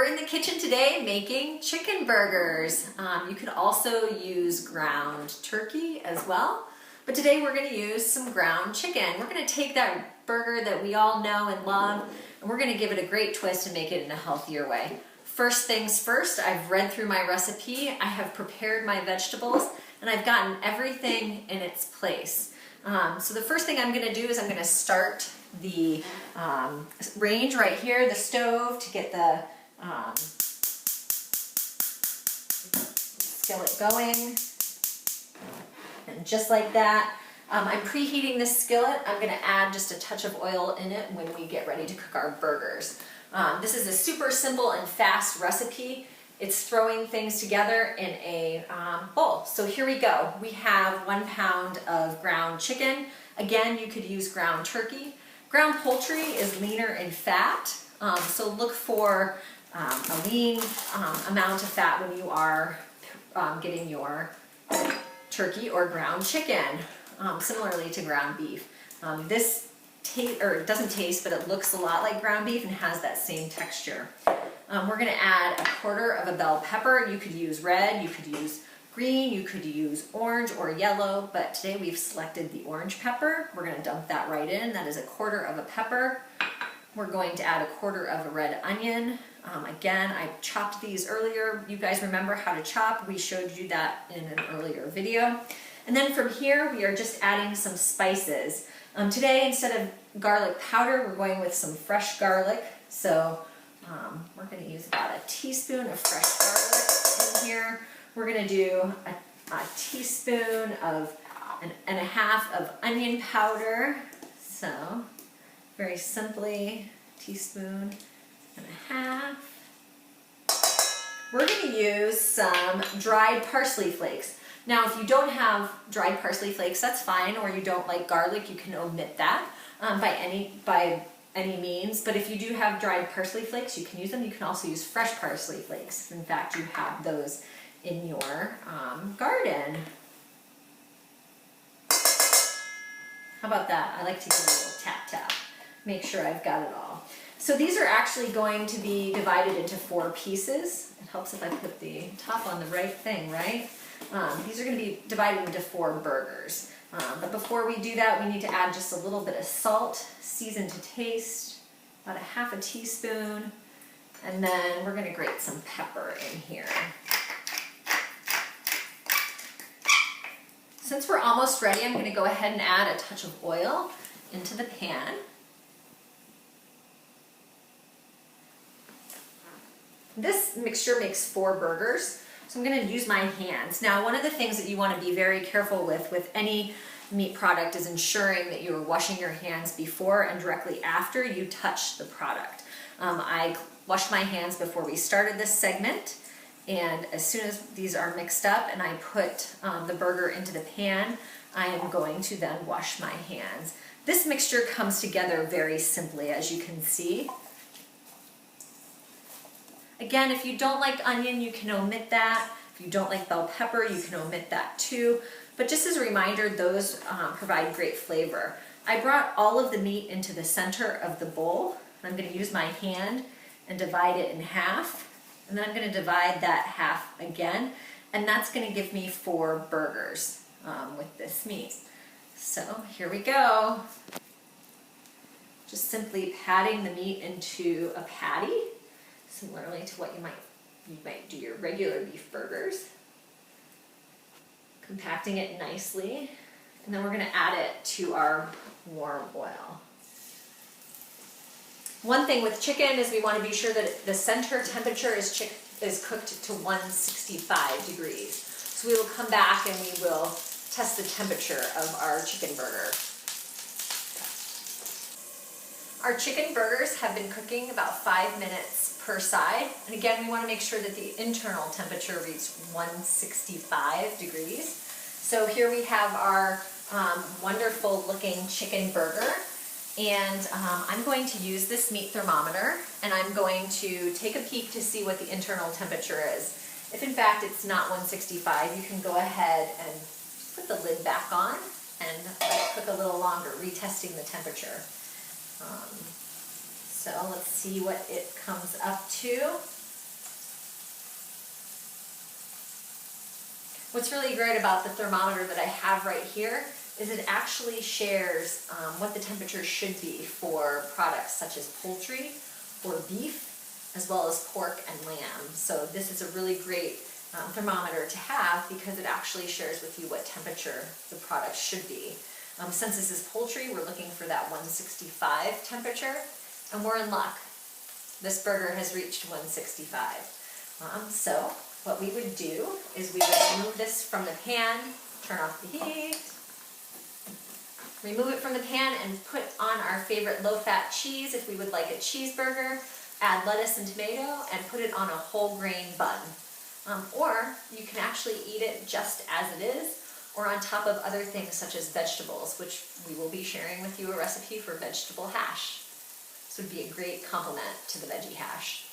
we're in the kitchen today making chicken burgers. You could also use ground turkey as well, but today we're going to use some ground chicken. We're going to take that burger that we all know and love, and we're going to give it a great twist and make it in a healthier way. First things first, I've read through my recipe, I have prepared my vegetables, and I've gotten everything in its place. So the first thing I'm going to do is I'm going to start the range right here, the stove, to get the skillet going. And just like that, I'm preheating this skillet. I'm going to add just a touch of oil in it when we get ready to cook our burgers. This is a super simple and fast recipe. It's throwing things together in a bowl. So here we go. We have 1 pound of ground chicken. Again, you could use ground turkey. Ground poultry is leaner in fat, so look for a lean amount of fat when you are getting your turkey or ground chicken, similarly to ground beef. This doesn't taste, but it looks a lot like ground beef and has that same texture. We're going to add 1/4 of a bell pepper. You could use red, you could use green, you could use orange or yellow, but today we've selected the orange pepper. We're going to dump that right in. That is 1/4 of a pepper. We're going to add 1/4 of a red onion. Again, I chopped these earlier. You guys remember how to chop. We showed you that in an earlier video. And then from here, we are just adding some spices. Today, instead of garlic powder, we're going with some fresh garlic. So we're going to use about a teaspoon of fresh garlic in here. We're going to do a teaspoon and a half of onion powder. So very simply, teaspoon and a half. We're going to use some dried parsley flakes. Now, if you don't have dried parsley flakes, that's fine, or you don't like garlic, you can omit that by any means. But if you do have dried parsley flakes, you can use them. You can also use fresh parsley flakes. If in fact you have those in your garden. How about that? I like to give it a little tap tap. Make sure I've got it all. So these are actually going to be divided into 4 pieces. It helps if I put the top on the right thing, right? These are going to be divided into 4 burgers. But before we do that, we need to add just a little bit of salt, season to taste, about 1/2 teaspoon, and then we're going to grate some pepper in here. Since we're almost ready, I'm going to go ahead and add a touch of oil into the pan. This mixture makes 4 burgers. So I'm going to use my hands. Now, one of the things that you want to be very careful with any meat product is ensuring that you are washing your hands before and directly after you touch the product. I washed my hands before we started this segment, and as soon as these are mixed up and I put the burger into the pan, I am going to then wash my hands. This mixture comes together very simply, as you can see. Again, if you don't like onion, you can omit that. If you don't like bell pepper, you can omit that too. But just as a reminder, those provide great flavor. I brought all of the meat into the center of the bowl. I'm going to use my hand and divide it in half. And then I'm going to divide that half again. And that's going to give me 4 burgers with this meat. So here we go. Just simply patting the meat into a patty, similarly to what you might do your regular beef burgers. Compacting it nicely, and then we're going to add it to our warm oil. One thing with chicken is we want to be sure that the center temperature is cooked to 165 degrees. So we will come back and we will test the temperature of our chicken burger. Our chicken burgers have been cooking about 5 minutes per side. And again, we want to make sure that the internal temperature reaches 165 degrees. So here we have our wonderful looking chicken burger. And I'm going to use this meat thermometer, and I'm going to take a peek to see what the internal temperature is. If in fact it's not 165, you can go ahead and put the lid back on and let it cook a little longer, retesting the temperature. So let's see what it comes up to. What's really great about the thermometer that I have right here is it actually shares what the temperature should be for products such as poultry or beef, as well as pork and lamb. So this is a really great thermometer to have because it actually shares with you what temperature the product should be. Since this is poultry, we're looking for that 165 temperature, and we're in luck. This burger has reached 165. So what we would do is we would remove this from the pan, turn off the heat, remove it from the pan and put on our favorite low-fat cheese if we would like a cheeseburger, add lettuce and tomato, and put it on a whole grain bun. Or you can actually eat it just as it is, or on top of other things such as vegetables, which we will be sharing with you a recipe for vegetable hash. This would be a great complement to the veggie hash.